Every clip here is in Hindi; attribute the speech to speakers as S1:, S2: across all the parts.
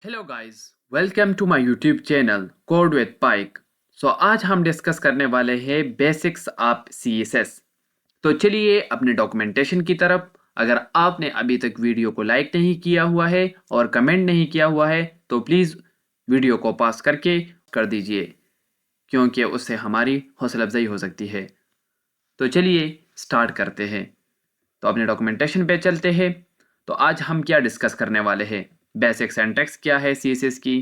S1: Hello guys, welcome to my YouTube channel code with Pike. आज हम डिस्कस करने वाले हैं बेसिक्स ऑफ CSS। तो चलिए अपने डॉक्यूमेंटेशन की तरफ। अगर आपने अभी तक वीडियो को लाइक नहीं किया हुआ है और कमेंट नहीं किया हुआ है तो प्लीज़ वीडियो को पॉज करके कर दीजिए, क्योंकि उससे हमारी हौसला अफजाई हो सकती है। तो चलिए स्टार्ट करते हैं। तो अपने डॉक्यूमेंटेशन पे चलते हैं। तो आज हम क्या डिस्कस करने वाले हैं? बेसिक सिंटैक्स क्या है CSS की,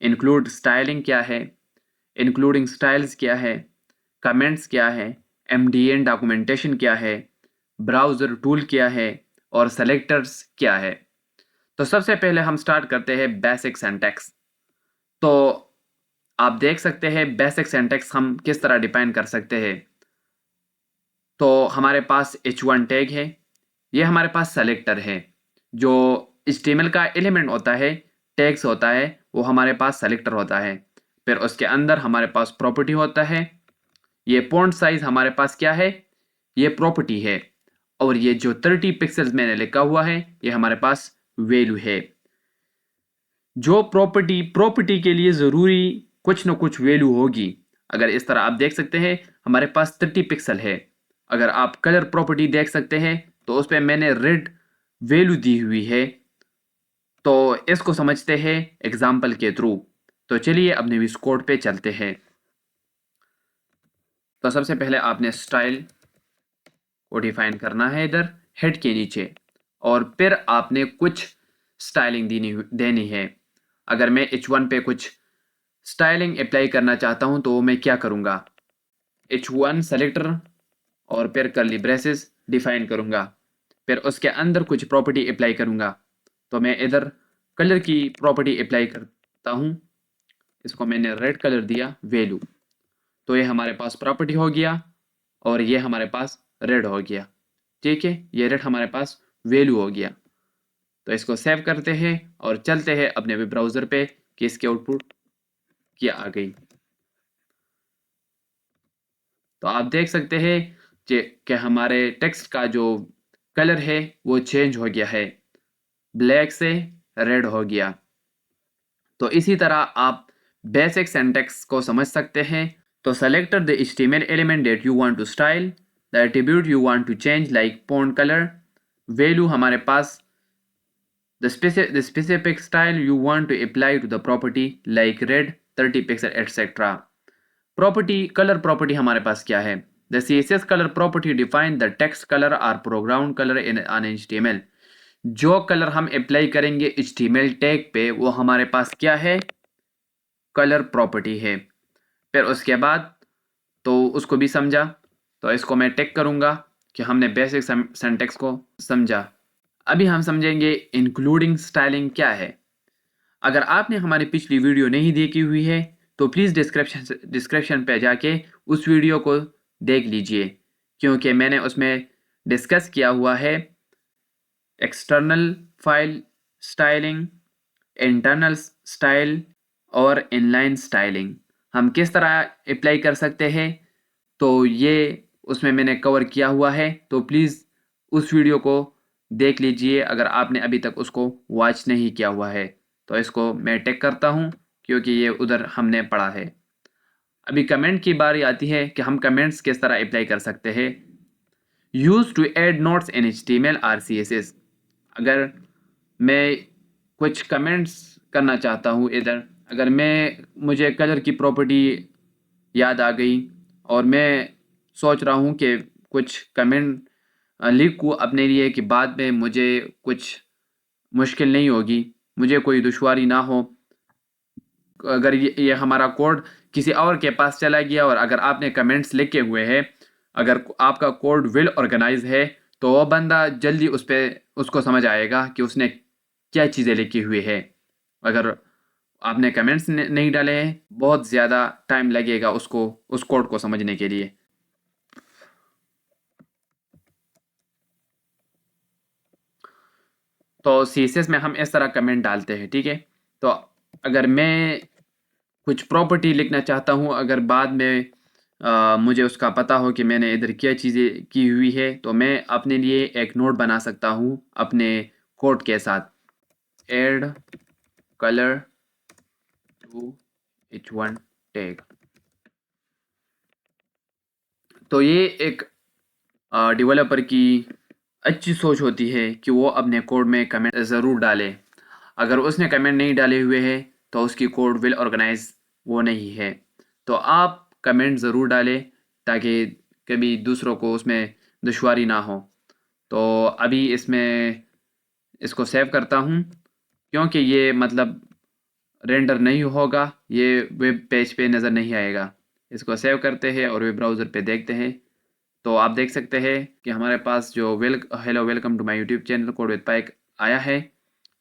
S1: इंक्लूड स्टाइलिंग क्या है, इंक्लूडिंग स्टाइल्स क्या है, कमेंट्स क्या है, MDN डॉक्यूमेंटेशन क्या है, ब्राउज़र टूल क्या है और सेलेक्टर्स क्या है। तो सबसे पहले हम स्टार्ट करते हैं बेसिक सिंटैक्स। तो आप देख सकते हैं बेसिक सिंटैक्स हम किस तरह डिफाइन कर सकते हैं। तो हमारे पास H1 टैग है, ये हमारे पास सेलेक्टर है। जो HTML का एलिमेंट होता है, टैग्स होता है, वो हमारे पास सेलेक्टर होता है। फिर उसके अंदर हमारे पास प्रॉपर्टी होता है। ये फॉन्ट साइज हमारे पास क्या है? ये प्रॉपर्टी है। और ये जो 30 पिक्सल्स मैंने लिखा हुआ है, ये हमारे पास वैल्यू है। जो प्रॉपर्टी के लिए ज़रूरी कुछ ना कुछ वैल्यू होगी। अगर इस तरह आप देख सकते हैं हमारे पास 30 पिक्सल है। अगर आप कलर प्रॉपर्टी देख सकते हैं तो उस पर मैंने रेड वैल्यू दी हुई है। तो इसको समझते हैं एग्जाम्पल के थ्रू। तो चलिए अपने इस कोड पे चलते हैं। तो सबसे पहले आपने स्टाइल को डिफाइन करना है इधर हेड के नीचे, और फिर आपने कुछ स्टाइलिंग देनी है। अगर मैं H1 पे कुछ स्टाइलिंग अप्लाई करना चाहता हूं तो मैं क्या करूंगा? H1 सेलेक्टर और फिर कर्ली ब्रेसेस डिफाइन करूंगा। फिर उसके अंदर कुछ प्रॉपर्टी अप्लाई करूंगा। तो मैं इधर कलर की प्रॉपर्टी अप्लाई करता हूं। इसको मैंने रेड कलर दिया वैल्यू। तो ये हमारे पास प्रॉपर्टी हो गया और ये हमारे पास रेड हो गया। ठीक है, ये रेड हमारे पास वैल्यू हो गया। तो इसको सेव करते हैं और चलते हैं अपने वेब ब्राउज़र पे कि इसकी आउटपुट क्या आ गई। तो आप देख सकते हैं कि हमारे टेक्स्ट का जो कलर है वो चेंज हो गया है, ब्लैक से रेड हो गया। तो इसी तरह आप बेसिक सिंटैक्स को समझ सकते हैं। तो select the HTML element that you want to style, the attribute you want to change like font colour, value हमारे पास the specific style you want to apply to the property like red 30 pixel etc. Property colour property हमारे पास क्या है? The CSS color property define the text color or background color in an HTML। जो कलर हम अप्लाई करेंगे HTML टैग पे वो हमारे पास क्या है? कलर प्रॉपर्टी है। फिर उसके बाद तो उसको भी समझा। तो इसको मैं टिक करूंगा कि हमने बेसिक सिंटैक्स को समझा। अभी हम समझेंगे इंक्लूडिंग स्टाइलिंग क्या है। अगर आपने हमारी पिछली वीडियो नहीं देखी हुई है तो प्लीज़ डिस्क्रिप्शन पे जाके उस वीडियो को देख लीजिए, क्योंकि मैंने उसमें डिस्कस किया हुआ है external file styling, internal style और इनलाइन स्टाइलिंग हम किस तरह अप्लाई कर सकते हैं। तो ये उसमें मैंने कवर किया हुआ है। तो प्लीज़ उस वीडियो को देख लीजिए अगर आपने अभी तक उसको वॉच नहीं किया हुआ है। तो इसको मैं टेक करता हूँ क्योंकि ये उधर हमने पढ़ा है। अभी कमेंट की बारी आती है कि हम कमेंट्स किस तरह अप्लाई कर सकते हैं। Use to add notes in HTML और CSS। अगर मैं कुछ कमेंट्स करना चाहता हूँ इधर, अगर मुझे कलर की प्रॉपर्टी याद आ गई और मैं सोच रहा हूँ कि कुछ कमेंट लिखूँ अपने लिए कि बाद में मुझे कुछ मुश्किल नहीं होगी, मुझे कोई दुश्वारी ना हो। अगर ये हमारा कोड किसी और के पास चला गया और अगर आपने कमेंट्स लिखे हुए हैं, अगर आपका कोड वेल ऑर्गेनाइज है तो वो बंदा जल्दी उसको समझ आएगा कि उसने क्या चीज़ें लिखी हुई है। अगर आपने कमेंट्स नहीं डाले हैं बहुत ज़्यादा टाइम लगेगा उसको उस कोड को समझने के लिए। तो CSS में हम इस तरह कमेंट डालते हैं, ठीक है। तो अगर मैं कुछ प्रॉपर्टी लिखना चाहता हूँ, अगर बाद में मुझे उसका पता हो कि मैंने इधर क्या चीज़ें की हुई है, तो मैं अपने लिए एक नोट बना सकता हूँ अपने कोड के साथ। Add color to h1 tag. तो ये एक डेवलपर की अच्छी सोच होती है कि वो अपने कोड में कमेंट ज़रूर डाले। अगर उसने कमेंट नहीं डाले हुए हैं तो उसकी कोड वेल ऑर्गेनाइज वो नहीं है। तो आप कमेंट ज़रूर डालें ताकि कभी दूसरों को उसमें दुश्वारी ना हो। तो अभी इसमें इसको सेव करता हूँ क्योंकि ये मतलब रेंडर नहीं होगा, ये वेब पेज पे नज़र नहीं आएगा। इसको सेव करते हैं और वेब ब्राउज़र पे देखते हैं। तो आप देख सकते हैं कि हमारे पास जो hello welcome to my YouTube channel code with Pike आया है।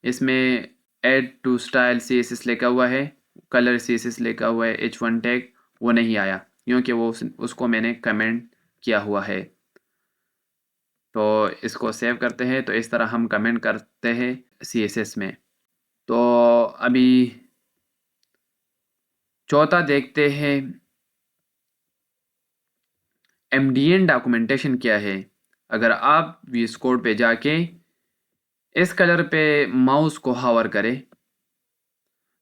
S1: इसमें ऐड टू स्टाइल CSS लिखा हुआ है, कलर CSS लिखा हुआ है, h1 टैग वो नहीं आया क्योंकि वो उसको मैंने कमेंट किया हुआ है। तो इसको सेव करते हैं। तो इस तरह हम कमेंट करते हैं CSS में। तो अभी चौथा देखते हैं MDN डॉक्यूमेंटेशन क्या है। अगर आप VS कोड पे जाके इस कलर पे माउस को हावर करें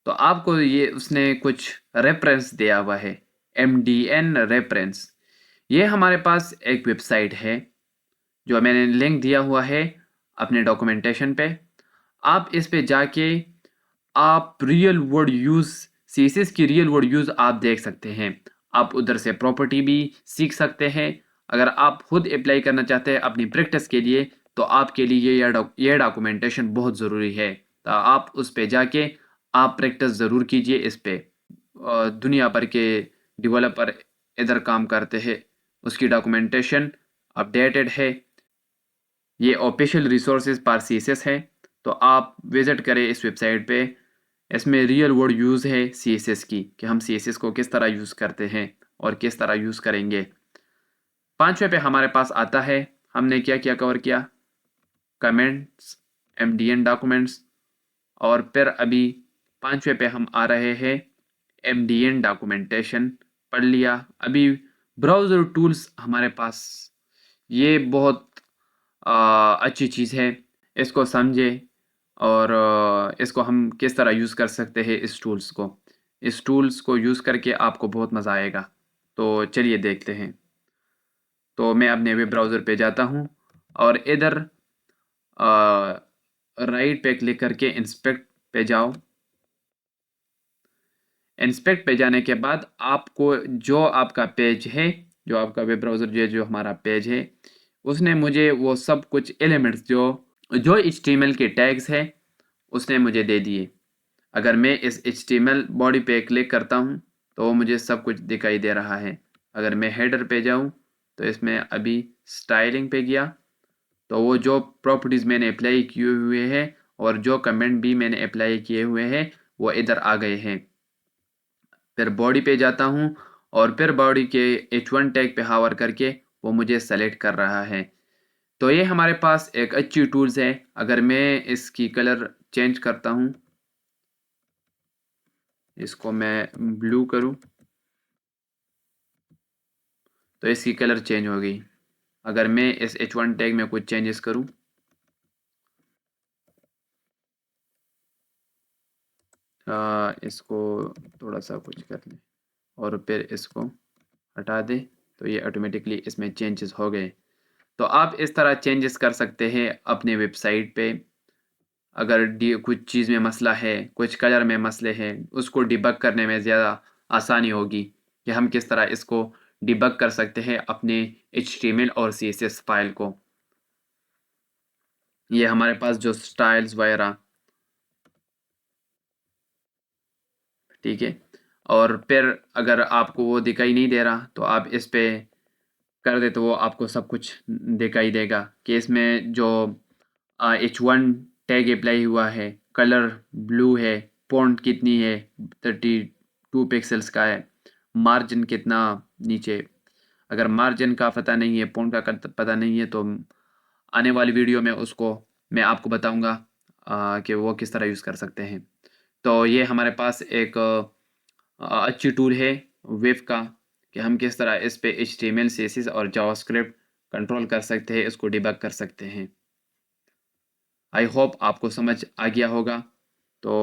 S1: तो आपको ये उसने कुछ रेफरेंस दिया हुआ है, MDN रेफरेंस। ये हमारे पास एक वेबसाइट है जो मैंने लिंक दिया हुआ है अपने डॉक्यूमेंटेशन पे। आप इस पे जाके आप रियल वर्ड यूज़ CSS की रियल वर्ड यूज़ आप देख सकते हैं। आप उधर से प्रॉपर्टी भी सीख सकते हैं। अगर आप खुद अप्लाई करना चाहते हैं अपनी प्रैक्टिस के लिए तो आपके लिए ये डॉक्यूमेंटेशन बहुत ज़रूरी है। तो आप उस पे जाके आप प्रैक्टिस ज़रूर कीजिए इस पे। दुनिया भर के डेवलपर इधर काम करते हैं, उसकी डॉक्यूमेंटेशन अपडेटेड है। ये ऑफिशियल रिसोर्सेज पर CSS है। तो आप विज़िट करें इस वेबसाइट पे। इसमें रियल वर्ड यूज़ है CSS की कि हम CSS को किस तरह यूज़ करते हैं और किस तरह यूज़ करेंगे। 5वें पे हमारे पास आता है हमने क्या क्या कवर किया, कमेंट्स, MDN डॉक्यूमेंट्स, और फिर अभी 5वें पे हम आ रहे हैं MDN डॉक्यूमेंटेशन पढ़ लिया। अभी ब्राउज़र टूल्स हमारे पास, ये बहुत अच्छी चीज़ है। इसको समझे और इसको हम किस तरह यूज़ कर सकते हैं इस टूल्स को। इस टूल्स को यूज़ करके आपको बहुत मज़ा आएगा। तो चलिए देखते हैं। तो मैं अपने वेब ब्राउज़र पे जाता हूँ और इधर राइट पे क्लिक करके इंस्पेक्ट पे जाओ। इंस्पेक्ट पे जाने के बाद आपको जो आपका पेज है, जो आपका वेब ब्राउज़र जो हमारा पेज है, उसने मुझे वो सब कुछ एलिमेंट्स जो HTML के टैग्स है उसने मुझे दे दिए। अगर मैं इस HTML बॉडी पे क्लिक करता हूँ तो वो मुझे सब कुछ दिखाई दे रहा है। अगर मैं हेडर पे जाऊँ तो इसमें अभी स्टाइलिंग पे गया तो वो जो प्रॉपर्टीज़ मैंने अप्लाई किए हुए हैं और जो कमेंट भी मैंने अप्लाई किए हुए हैं वो इधर आ गए हैं। फिर बॉडी पे जाता हूँ और फिर बॉडी के H1 टैग पे हावर करके वो मुझे सेलेक्ट कर रहा है। तो ये हमारे पास एक अच्छी टूल्स है। अगर मैं इसकी कलर चेंज करता हूँ, इसको मैं ब्लू करूँ तो इसकी कलर चेंज हो गई। अगर मैं इस H1 टैग में कुछ चेंजेस करूँ, इसको थोड़ा सा कुछ कर लें और फिर इसको हटा दें तो ये ऑटोमेटिकली इसमें चेंजेस हो गए। तो आप इस तरह चेंजेस कर सकते हैं अपने वेबसाइट पे। अगर कुछ चीज़ में मसला है, कुछ कलर में मसले हैं, उसको डिबग करने में ज़्यादा आसानी होगी कि हम किस तरह इसको डिबग कर सकते हैं अपने HTML और CSS फाइल को। ये हमारे पास जो स्टाइल्स वगैरह, ठीक है। और फिर अगर आपको वो दिखाई नहीं दे रहा तो आप इस पे कर दे तो वो आपको सब कुछ दिखाई देगा कि इसमें जो H1 टैग अप्लाई हुआ है, कलर ब्लू है, फ़ॉन्ट कितनी है, 32 पिक्सेल्स का है, मार्जिन कितना नीचे। अगर मार्जिन का पता नहीं है, फ़ॉन्ट का पता नहीं है तो आने वाली वीडियो में उसको मैं आपको बताऊंगा कि वो किस तरह यूज़ कर सकते हैं। तो ये हमारे पास एक अच्छी टूल है वेब का कि हम किस तरह इस पे HTML CSS और जावास्क्रिप्ट कंट्रोल कर सकते हैं, इसको डिबग कर सकते हैं। आई होप आपको समझ आ गया होगा। तो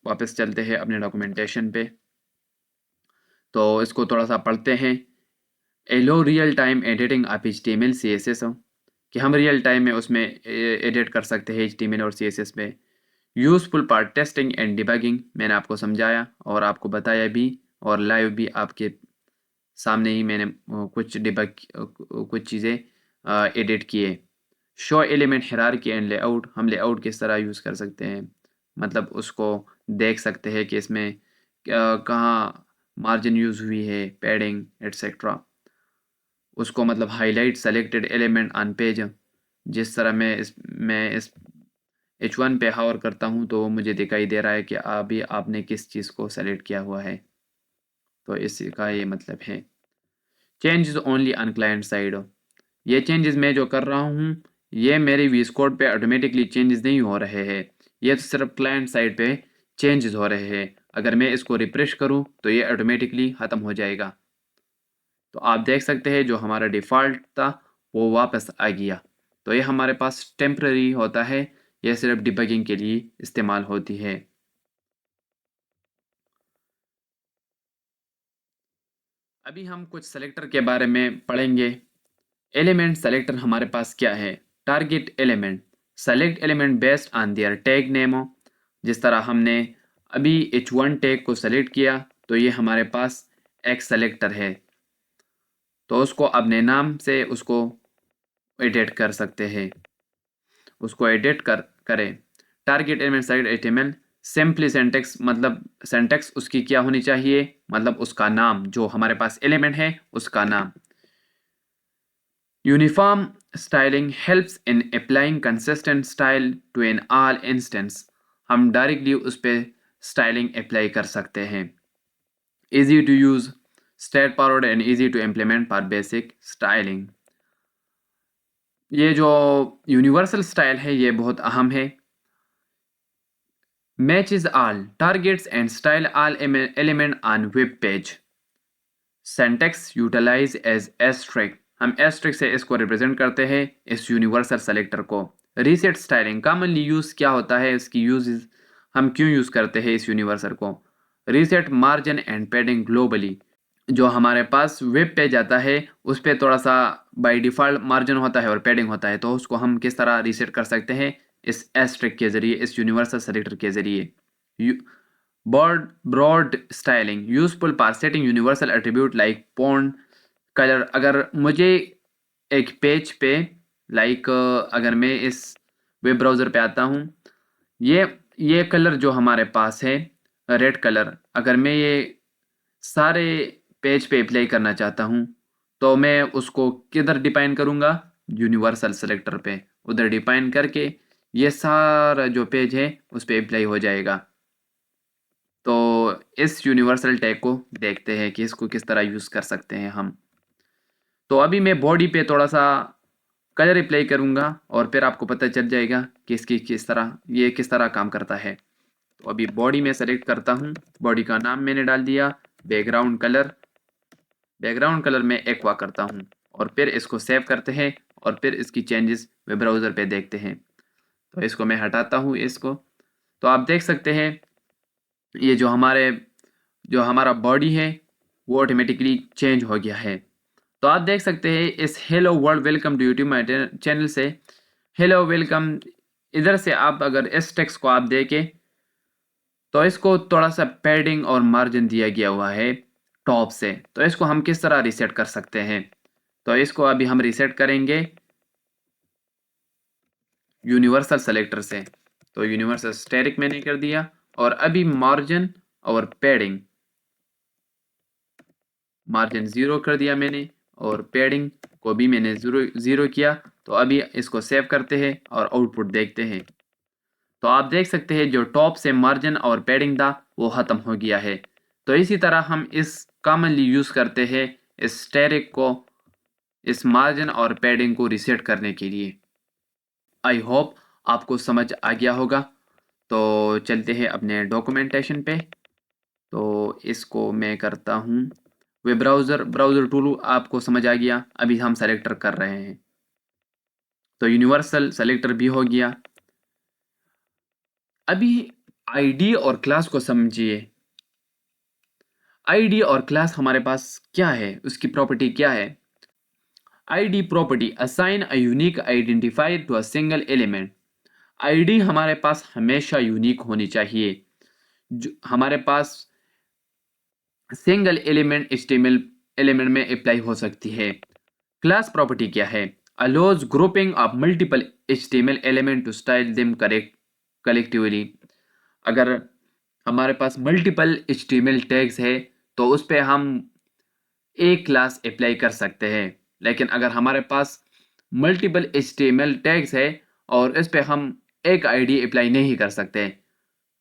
S1: वापस चलते हैं अपने डॉक्यूमेंटेशन पे। तो इसको थोड़ा सा पढ़ते हैं। Allow real time editing of HTML CSS कि हम रियल टाइम में उसमें एडिट कर सकते हैं HTML और CSS में। Useful part testing and debugging मैंने आपको समझाया और आपको बताया भी, और लाइव भी आपके सामने ही मैंने कुछ चीज़ें एडिट किए। Show element hierarchy and layout, हम लेआउट किस तरह यूज़ कर सकते हैं, मतलब उसको देख सकते हैं कि इसमें कहाँ मार्जिन यूज़ हुई है, पैडिंग एट्सेट्रा। उसको मतलब highlight selected element on page, जिस तरह मैं इस H1 पे हावर करता हूँ तो मुझे दिखाई दे रहा है कि अभी आपने किस चीज़ को सेलेक्ट किया हुआ है, तो इसका ये मतलब है। Changes only on client side, ये चेंजेस मैं जो कर रहा हूँ ये मेरे वीज कोड पे ऑटोमेटिकली चेंजेस नहीं हो रहे हैं, ये तो सिर्फ क्लाइंट साइड पे चेंजेस हो रहे हैं। अगर मैं इसको रिफ्रेश करूँ तो ये ऑटोमेटिकली ख़त्म हो जाएगा। तो आप देख सकते हैं जो हमारा डिफ़ॉल्ट था वो वापस आ गया। तो ये हमारे पास टेम्पररी होता है, यह सिर्फ डिबगिंग के लिए इस्तेमाल होती है। अभी हम कुछ सेलेक्टर के बारे में पढ़ेंगे। एलिमेंट सेलेक्टर हमारे पास क्या है? Target element, select element based on their tag name. जिस तरह हमने अभी H1 टैग को सेलेक्ट किया तो ये हमारे पास एक सेलेक्टर है, तो उसको अपने नाम से उसको एडिट कर सकते हैं, उसको एडिट करें। Target element select HTML simply syntax, मतलब सिंटेक्स उसकी क्या होनी चाहिए, मतलब उसका नाम, जो हमारे पास एलिमेंट है उसका नाम। Uniform styling helps in applying consistent style to an all instance, हम डायरेक्टली उस पर स्टाइलिंग अप्लाई कर सकते हैं। Easy to use, straightforward and easy to implement for basic styling. ये जो यूनिवर्सल स्टाइल है ये बहुत अहम है। Matches all targets and style all element on web page. Syntax utilize as asterisk, हम एस्ट्रिक से इसको रिप्रेजेंट करते हैं इस यूनिवर्सल सेलेक्टर को। रीसेट स्टाइलिंग कॉमनली यूज क्या होता है, इसकी यूज हम क्यों यूज करते हैं इस यूनिवर्सल को? Reset margin and padding globally, जो हमारे पास वेब पेज आता है उस पर थोड़ा सा बाय डिफ़ॉल्ट मार्जिन होता है और पैडिंग होता है, तो उसको हम किस तरह रीसेट कर सकते हैं? इस एस्ट्रिक के ज़रिए, इस यूनिवर्सल सेलेक्टर के ज़रिए। Broad styling useful for setting universal attribute like font colour, अगर मुझे एक पेज पे लाइक अगर मैं इस वेब ब्राउज़र पे आता हूँ, ये कलर जो हमारे पास है रेड कलर, अगर मैं ये सारे पेज पे अप्लाई करना चाहता हूँ तो मैं उसको किधर डिफाइन करूँगा? यूनिवर्सल सेलेक्टर पे, उधर डिफाइन करके ये सारा जो पेज है उस पर अप्लाई हो जाएगा। तो इस यूनिवर्सल टैग को देखते हैं कि इसको किस तरह यूज़ कर सकते हैं हम। तो अभी मैं बॉडी पे थोड़ा सा कलर अप्लाई करूँगा और फिर आपको पता चल जाएगा कि इसकी किस तरह काम करता है। तो अभी बॉडी में सेलेक्ट करता हूँ, बॉडी का नाम मैंने डाल दिया, बैकग्राउंड कलर में एक्वा करता हूँ और फिर इसको सेव करते हैं और फिर इसकी चेंजेस वेब ब्राउज़र पे देखते हैं। तो इसको मैं हटाता हूँ इसको। तो आप देख सकते हैं ये जो हमारा बॉडी है वो ऑटोमेटिकली चेंज हो गया है। तो आप देख सकते हैं इस hello world welcome to YouTube my channel से हेलो वेलकम, इधर से आप अगर इस टेक्स्ट को आप देखें तो इसको थोड़ा सा पैडिंग और मार्जिन दिया गया हुआ है टॉप से, तो इसको हम किस तरह रीसेट कर सकते हैं? तो इसको अभी हम रीसेट करेंगे यूनिवर्सल सेलेक्टर से। तो यूनिवर्सल स्टैटिक मैंने कर दिया और अभी मार्जिन और पैडिंग, मार्जिन 0 कर दिया मैंने और पैडिंग को भी मैंने ज़ीरो किया। तो अभी इसको सेव करते हैं और आउटपुट देखते हैं। तो आप देख सकते हैं जो टॉप से मार्जिन और पैडिंग था वो ख़त्म हो गया है। तो इसी तरह हम इस कॉमनली यूज़ करते हैं इस स्टैटिक को, इस मार्जिन और पैडिंग को रीसेट करने के लिए। आई होप आपको समझ आ गया होगा। तो चलते हैं अपने डॉक्यूमेंटेशन पे। तो इसको मैं करता हूँ वेब ब्राउज़र टूल आपको समझ आ गया। अभी हम सेलेक्टर कर रहे हैं तो यूनिवर्सल सेलेक्टर भी हो गया। अभी आईडी और क्लास को समझिए। आईडी और क्लास हमारे पास क्या है, उसकी प्रॉपर्टी क्या है? ID property assign a unique identifier to a single element. ID हमारे पास हमेशा यूनिक होनी चाहिए। जो हमारे पास सिंगल एलिमेंट एचटीएमएल एलिमेंट में अप्लाई हो सकती है। क्लास प्रॉपर्टी क्या है? Allows grouping of multiple HTML element to style them collectively. अगर हमारे पास मल्टीपल एचटीएमएल टैग्स है तो उस पे हम एक क्लास अप्लाई कर सकते हैं। लेकिन अगर हमारे पास मल्टीपल एचटीएमएल टैग्स है और इस पे हम एक आईडी अप्लाई नहीं कर सकते।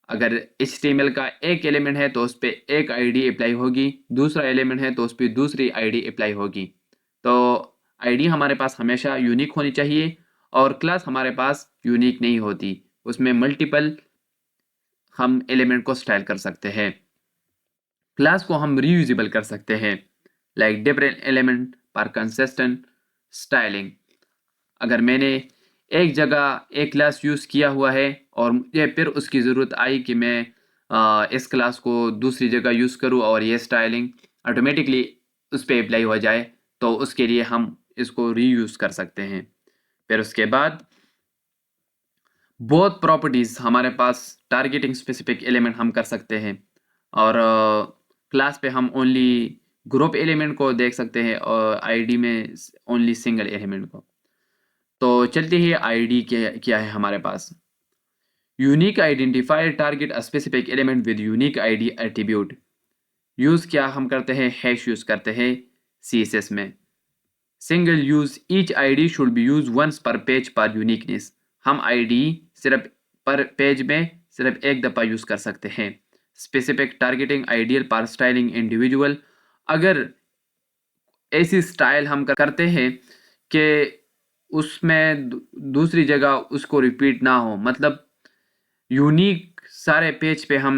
S1: अगर HTML का एक एलिमेंट है तो उस पर एक आईडी अप्लाई होगी, दूसरा एलिमेंट है तो उस पर दूसरी आईडी अप्लाई होगी। तो आईडी हमारे पास हमेशा यूनिक होनी चाहिए और क्लास हमारे पास यूनिक नहीं होती, उसमें मल्टीपल हम एलिमेंट को स्टाइल कर सकते हैं। क्लास को हम रीयूजेबल कर सकते हैं, लाइक डिफरेंट एलिमेंट पर कंसिस्टेंट स्टाइलिंग। अगर मैंने एक जगह एक क्लास यूज़ किया हुआ है और मुझे फिर उसकी ज़रूरत आई कि मैं इस क्लास को दूसरी जगह यूज़ करूँ और ये स्टाइलिंग ऑटोमेटिकली उस पर अप्लाई हो जाए, तो उसके लिए हम इसको रीयूज़ कर सकते हैं। फिर उसके बाद बहुत प्रॉपर्टीज़ हमारे पास टारगेटिंग स्पेसिफिक एलिमेंट हम कर सकते हैं और क्लास पे हम ओनली ग्रुप एलिमेंट को देख सकते हैं और आईडी में ओनली सिंगल एलिमेंट को। तो चलते ही आईडी क्या है हमारे पास। Unique identifier target a specific element with unique ID attribute. Use क्या हम करते हैं? हैश यूज़ करते हैं CSS में। Single use each ID should be use once per page पर यूनिकनेस। हम आईडी सिर्फ पर पेज में सिर्फ एक दफ़ा यूज़ कर सकते हैं। स्पेसिफिक टारगेटिंग आइडियल पर स्टाइलिंग इंडिविजुअल। अगर ऐसी स्टाइल हम करते हैं कि उसमें दूसरी जगह उसको रिपीट ना हो, मतलब यूनिक सारे पेज पे हम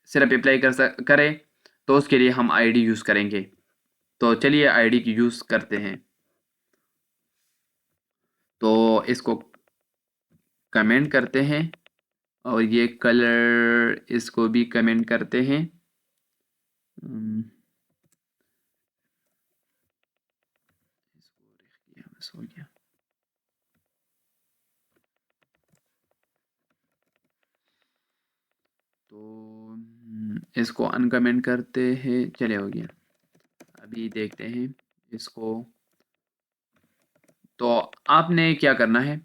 S1: सिर्फ अप्लाई करें, तो उसके लिए हम आईडी यूज़ करेंगे। तो चलिए आईडी की यूज़ करते हैं। तो इसको कमेंट करते हैं और ये कलर इसको भी कमेंट करते हैं। इसको हो गया। तो इसको अनकमेंट करते हैं। चले हो गया। अभी देखते हैं इसको। तो आपने क्या करना है,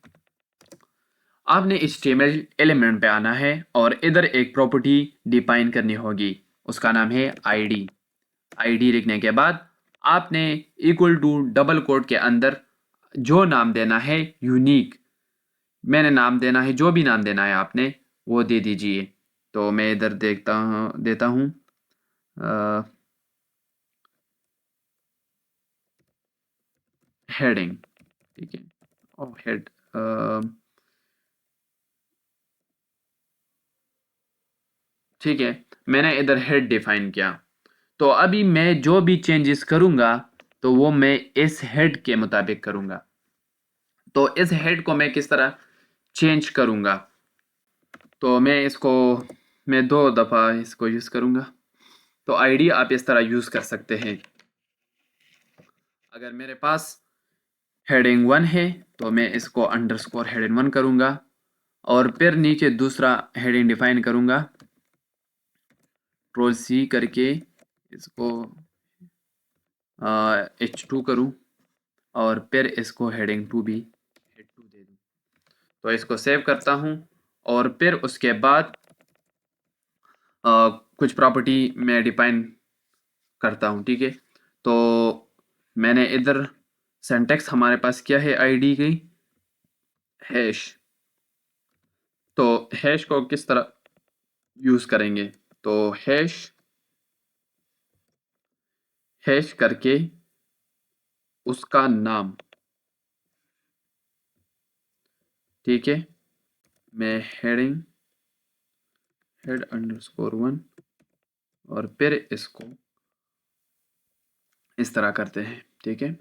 S1: आपने HTML एलिमेंट पे आना है और इधर एक प्रॉपर्टी डिफाइन करनी होगी, उसका नाम है आईडी। आईडी लिखने के बाद आपने इक्वल टू डबल कोट के अंदर जो नाम देना है यूनिक, मैंने नाम देना है, जो भी नाम देना है आपने वो दे दीजिए। तो मैं इधर देता हूँ हेडिंग। ठीक है, और हेड ठीक है, मैंने इधर हेड डिफाइन किया। तो अभी मैं जो भी चेंजेस करूँगा तो वो मैं इस हेड के मुताबिक करूँगा। तो इस हेड को मैं किस तरह चेंज करूँगा? तो मैं 2 दफ़ा इसको यूज़ करूँगा। तो आईडी आप इस तरह यूज़ कर सकते हैं। अगर मेरे पास हेडिंग 1 है तो मैं इसको अंडरस्कोर हेडिंग 1 करूँगा और फिर नीचे दूसरा हेडिंग डिफाइन करूँगा, कंट्रोल C करके इसको H2 करूँ और फिर इसको हेडिंग 2 भी हेड 2 दे दूँ। तो इसको सेव करता हूँ और फिर उसके बाद कुछ प्रॉपर्टी मैं डिफाइन करता हूँ। ठीक है, तो मैंने इधर सिंटैक्स हमारे पास क्या है आईडी की? हैश। तो हैश को किस तरह यूज़ करेंगे? तो हैश हैश करके उसका नाम। ठीक है, मैं हेड अंडरस्कोर 1 और फिर इसको इस तरह करते हैं। ठीक है,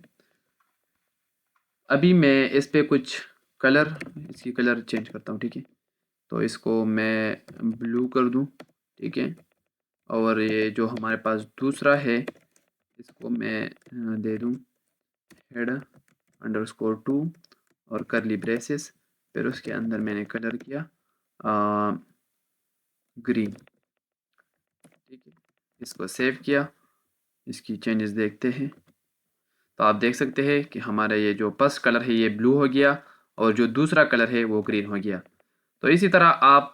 S1: अभी मैं इस पे कुछ इसकी कलर चेंज करता हूँ। ठीक है, तो इसको मैं ब्लू कर दूं, ठीक है। और ये जो हमारे पास दूसरा है इसको मैं दे दूं हेड अंडरस्कोर 2 और करली ब्रेसेस, फिर उसके अंदर मैंने कलर किया ग्रीन, ठीक है। इसको सेव किया, इसकी चेंजेस देखते हैं। तो आप देख सकते हैं कि हमारा ये जो फर्स्ट कलर है ये ब्लू हो गया और जो दूसरा कलर है वो ग्रीन हो गया। तो इसी तरह आप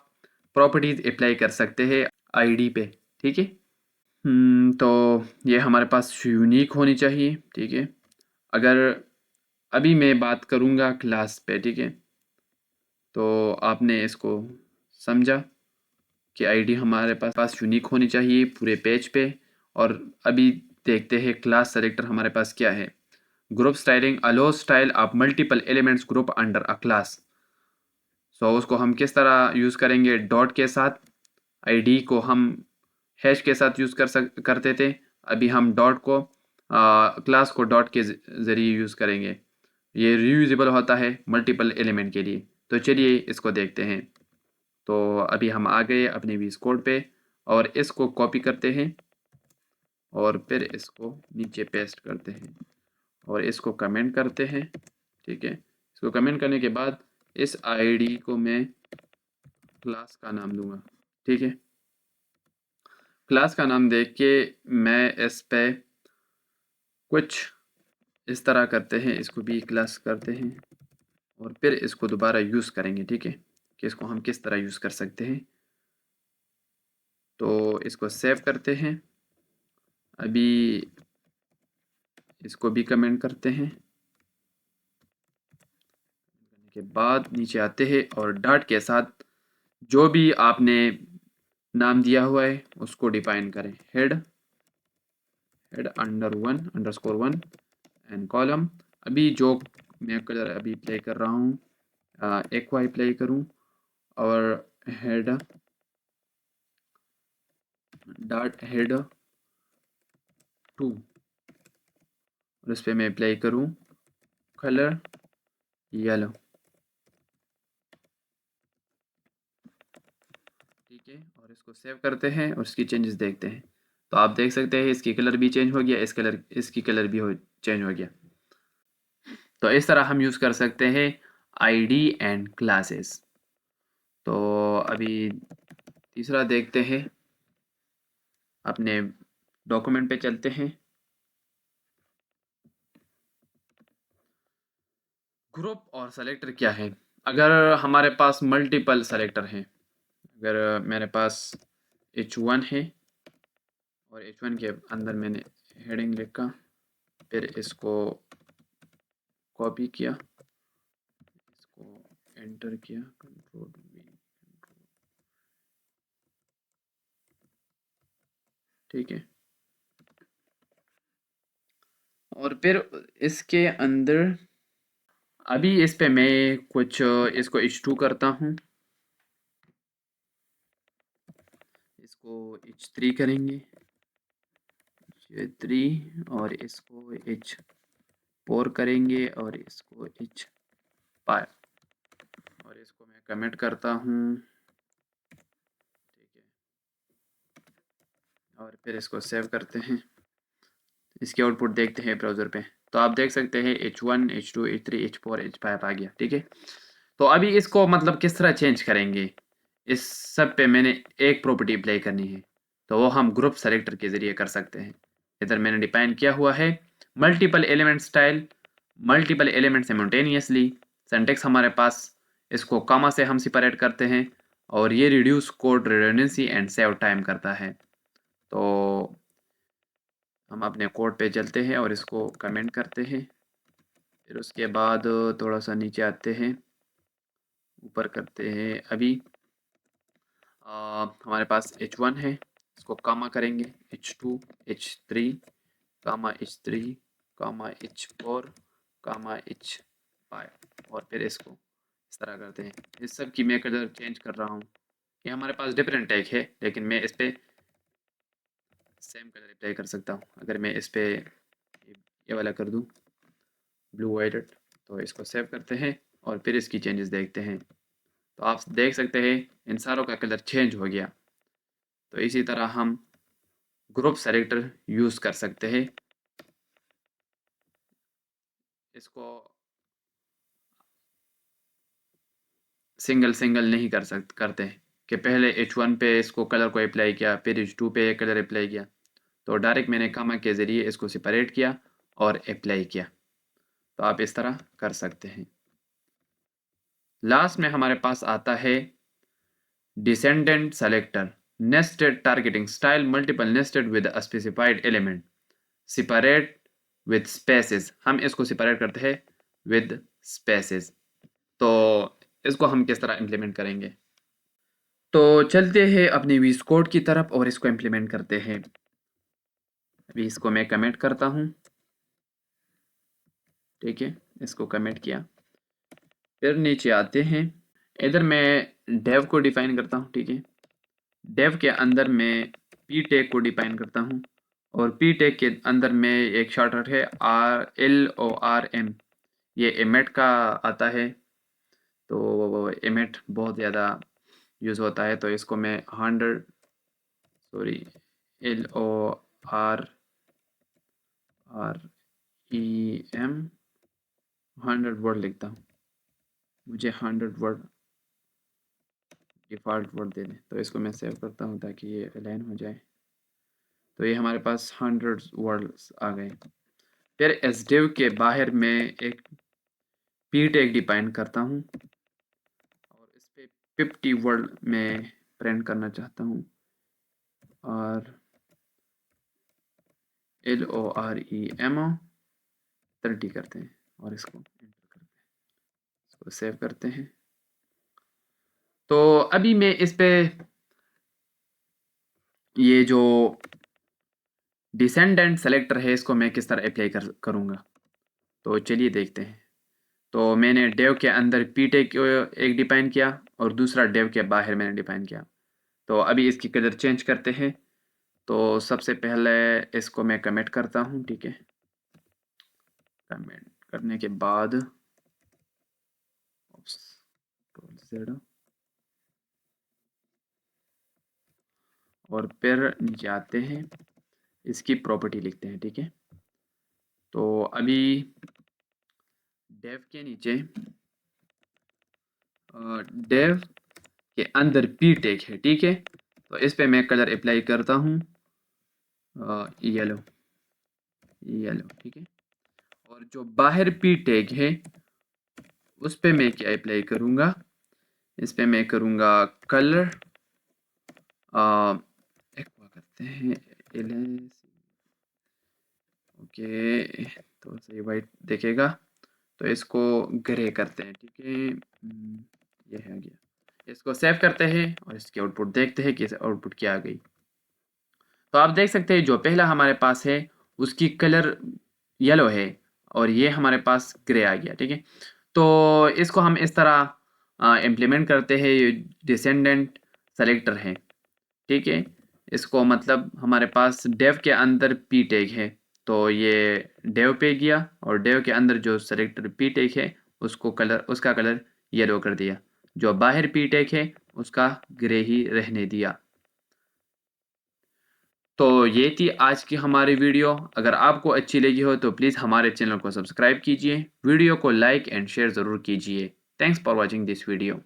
S1: प्रॉपर्टीज़ अप्लाई कर सकते हैं आईडी पे, ठीक है। तो ये हमारे पास यूनिक होनी चाहिए, ठीक है। अगर अभी मैं बात करूँगा क्लास पे, ठीक है, तो आपने इसको समझा कि आईडी हमारे पास यूनिक होनी चाहिए पूरे पेज पे। और अभी देखते हैं क्लास सेलेक्टर हमारे पास क्या है। Group styling allow style of multiple elements group under a class. So उसको हम किस तरह यूज़ करेंगे, डॉट के साथ। आईडी को हम हैश के साथ यूज़ करते थे, अभी हम डॉट को क्लास को डॉट के ज़रिए यूज़ करेंगे। ये रीयूजेबल होता है मल्टीपल एलिमेंट के लिए। तो चलिए इसको देखते हैं। तो अभी हम आ गए अपने वीज कोड पे और इसको कॉपी करते हैं और फिर इसको नीचे पेस्ट करते हैं और इसको कमेंट करते हैं, ठीक है। इसको कमेंट करने के बाद इस आईडी को मैं क्लास का नाम दूंगा, ठीक है। क्लास का नाम देख के मैं इस पे कुछ इस तरह करते हैं, इसको भी क्लास करते हैं और फिर इसको दोबारा यूज़ करेंगे, ठीक है, कि इसको हम किस तरह यूज़ कर सकते हैं। तो इसको सेव करते हैं, अभी इसको भी कमेंट करते हैं, के बाद नीचे आते हैं और डॉट के साथ जो भी आपने नाम दिया हुआ है उसको डिफाइन करें। Head underscore 1 and column. अभी जो मैं कलर अभी प्ले कर रहा हूँ एक्वाई प्ले करूँ और हेड डॉट हेड 2 और उस पर मैं प्ले करूँ कलर येलो, ठीक है। और इसको सेव करते हैं और इसकी चेंजेस देखते हैं। तो आप देख सकते हैं इसकी कलर भी चेंज हो गया, इसकी कलर भी चेंज हो गया। तो इस तरह हम यूज़ कर सकते हैं आईडी एंड क्लासेस। तो अभी तीसरा देखते हैं, अपने डॉक्यूमेंट पे चलते हैं। ग्रुप और सेलेक्टर क्या है। अगर हमारे पास मल्टीपल सेलेक्टर हैं, अगर मेरे पास H1 है और H1 के अंदर मैंने हेडिंग लिखा, फिर इसको कॉपी किया, इसको एंटर किया, कंट्रोल V, ठीक है। और फिर इसके अंदर अभी इस पे मैं कुछ इसको H2 करता हूँ, इसको H3 करेंगे, H3 और इसको H4 करेंगे और इसको H5 और इसको मैं कमेंट करता हूँ, ठीक है। और फिर इसको सेव करते हैं, इसकी आउटपुट देखते हैं ब्राउज़र पे। तो आप देख सकते हैं H1 H2 H3 H4 H5 आ गया, ठीक है। तो अभी इसको मतलब किस तरह चेंज करेंगे, इस सब पे मैंने एक प्रॉपर्टी अप्लाई करनी है। तो वो हम ग्रुप सेलेक्टर के ज़रिए कर सकते हैं। इधर मैंने डिफाइन किया हुआ है multiple element style, multiple element simultaneously. Syntax हमारे पास, इसको कॉमा से हम सेपरेट करते हैं और ये reduce code redundancy and save time करता है। तो हम अपने कोड पे चलते हैं और इसको कमेंट करते हैं, फिर उसके बाद थोड़ा सा नीचे आते हैं, ऊपर करते हैं। अभी हमारे पास H1 है, इसको कामा करेंगे, H2 H3 कामा H3 कामा H4 कामा H5 और फिर इसको इस तरह करते हैं। इस सब की मैं कलर चेंज कर रहा हूँ, ये हमारे पास डिफरेंट टैग है लेकिन मैं इस पर सेम कलर अप्लाई कर सकता हूँ। अगर मैं इस पर ये वाला कर दूँ ब्लू वाइलेट, तो इसको सेव करते हैं और फिर इसकी चेंजेस देखते हैं। तो आप देख सकते हैं इन सारों का कलर चेंज हो गया। तो इसी तरह हम ग्रुप सेलेक्टर यूज़ कर सकते हैं। इसको सिंगल नहीं करते हैं कि पहले H1 पे इसको कलर को अप्लाई किया, फिर H2 पे ये कलर अप्लाई किया। तो डायरेक्ट मैंने कामा के ज़रिए इसको सेपरेट किया और अप्लाई किया। तो आप इस तरह कर सकते हैं। लास्ट में हमारे पास आता है descendant selector, nested targeting style, multiple nested with a specified element, separate with spaces. हम इसको सेपरेट करते हैं विद स्पेसेस। तो इसको हम किस तरह इम्प्लीमेंट करेंगे? तो चलते हैं अपने वीज कोड की तरफ और इसको इम्प्लीमेंट करते हैं। अभी इसको मैं कमेंट करता हूँ, ठीक है, इसको कमेंट किया। फिर नीचे आते हैं, इधर मैं डेव को डिफाइन करता हूँ, ठीक है। डेव के अंदर मैं पी टैग को डिफाइन करता हूँ और पी टैग के अंदर में एक शॉर्टकट है LORM, ये एमेट का आता है। तो एमेट बहुत ज़्यादा यूज़ होता है, तो इसको मैं 100 LOREM 100 वर्ड लिखता हूँ। मुझे 100 वर्ड डिफ़ॉल्ट वर्ड दे दें, तो इसको मैं सेव करता हूँ ताकि ये अलाइन हो जाए। तो ये हमारे पास 100 वर्ड्स आ गए। फिर एसडिव के बाहर मैं एक पी टैग डिफाइन करता हूँ और इस पे 50 वर्ड में प्रिंट करना चाहता हूँ और LOREM 30 करते हैं और इसको एंटर करते हैं, इसको सेव करते हैं। तो अभी मैं इस पे ये जो डिसेंडेंट सेलेक्टर है इसको मैं किस तरह अप्लाई करूँगा, तो चलिए देखते हैं। तो मैंने डेव के अंदर पी टैग को एक डिफाइन किया और दूसरा डेव के बाहर मैंने डिफाइन किया। तो अभी इसकी कलर चेंज करते हैं। तो सबसे पहले इसको मैं कमेंट करता हूँ, ठीक है। कमेंट करने के बाद और फिर नीचे आते हैं, इसकी प्रॉपर्टी लिखते हैं, ठीक है। तो अभी डेव के नीचे डेव के अंदर पी टैग है, ठीक है। तो इस पे मैं कलर अप्लाई करता हूँ येलो, ठीक है। और जो बाहर पी टैग है उस पे मैं क्या अप्लाई करूँगा, इस पे मैं करूँगा कलर करते हैं ओके, तो सही वाइट देखेगा। तो इसको ग्रे करते हैं, ठीक है। ये है गया, इसको सेव करते हैं और इसकी आउटपुट देखते हैं कि आउटपुट क्या आ गई। तो आप देख सकते हैं जो पहला हमारे पास है उसकी कलर येलो है और ये हमारे पास ग्रे आ गया, ठीक है। तो इसको हम इस तरह इम्प्लीमेंट करते हैं। ये डिसेंडेंट सेलेक्टर है, ठीक है। इसको मतलब हमारे पास डेव के अंदर पी टैग है, तो ये डेव पे गया और डेव के अंदर जो सेलेक्टर पी टैग है उसका कलर येलो कर दिया। जो बाहर पी टैग है उसका ग्रे ही रहने दिया। तो ये थी आज की हमारी वीडियो। अगर आपको अच्छी लगी हो तो प्लीज़ हमारे चैनल को सब्सक्राइब कीजिए, वीडियो को लाइक एंड शेयर ज़रूर कीजिए। Thanks for watching this video.